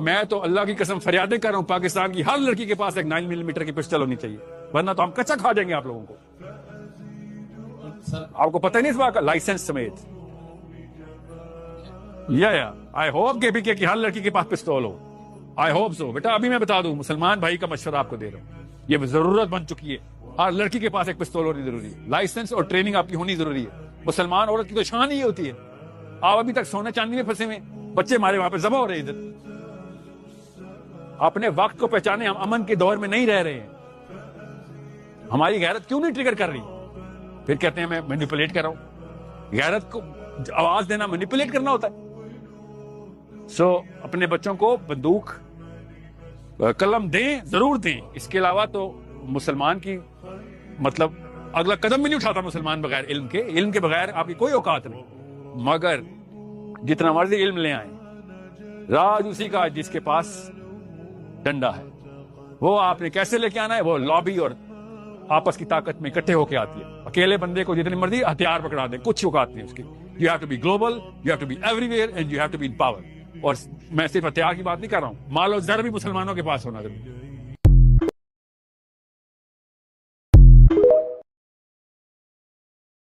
میں تو اللہ کی قسم فریادیں کر رہا ہوں، پاکستان کی ہر لڑکی کے پاس ایک 9 ملی میٹر کی پسٹل ہونی چاہیے، ورنہ تو ہم کچا کھا جائیں گے آپ لوگوں کو. آپ کو پتہ نہیں اس بات کا، لائسنس سمیت. آئی ہوپ کہ PK کی ہر لڑکی کے پاس پستول ہو. I hope so. بیٹا ابھی میں بتا دوں، مسلمان بھائی کا مشورہ آپ کو دے رہا ہوں، یہ ضرورت بن چکی ہے. ہر لڑکی کے پاس ایک پستول ہونی ضروری ہے. لائسنس اور ٹریننگ آپ کی ہونی ضروری ہے. مسلمان عورت کی تو شان ہی ہوتی ہے. آپ ابھی تک سونے چاندی میں پھنسے ہوئے، بچے ہمارے وہاں پہ ذبح ہو رہے ادھر. اپنے وقت کو پہچانے، ہم امن کے دور میں نہیں رہ رہے ہیں. ہماری غیرت کیوں نہیں ٹریگر کر رہی؟ پھر کہتے ہیں میں مینیپولیٹ کر رہا ہوں. غیرت کو آواز دینا مینیپولیٹ کرنا ہوتا ہے. سو اپنے بچوں کو بندوق قلم دیں، ضرور دیں. اس کے علاوہ تو مسلمان کی مطلب اگلا قدم بھی نہیں اٹھاتا مسلمان بغیر علم کے. علم کے بغیر آپ کی کوئی اوقات نہیں. مگر جتنا مرضی علم لے آئیں، راج اسی کا جس کے پاس ڈنڈا ہے. وہ آپ نے کیسے لے کے آنا ہے؟ وہ لابی اور آپس کی طاقت میں اکٹھے ہو کے آتی ہے. اکیلے بندے کو جتنی مرضی ہتھیار پکڑا دیں، کچھ اوقات نہیں اس کی. You have to be global, you have to be everywhere, and you have to be in power. اور میں صرف ہتھیار کی بات نہیں کر رہا ہوں، مال و زر بھی مسلمانوں کے پاس ہونا ضروری ہے.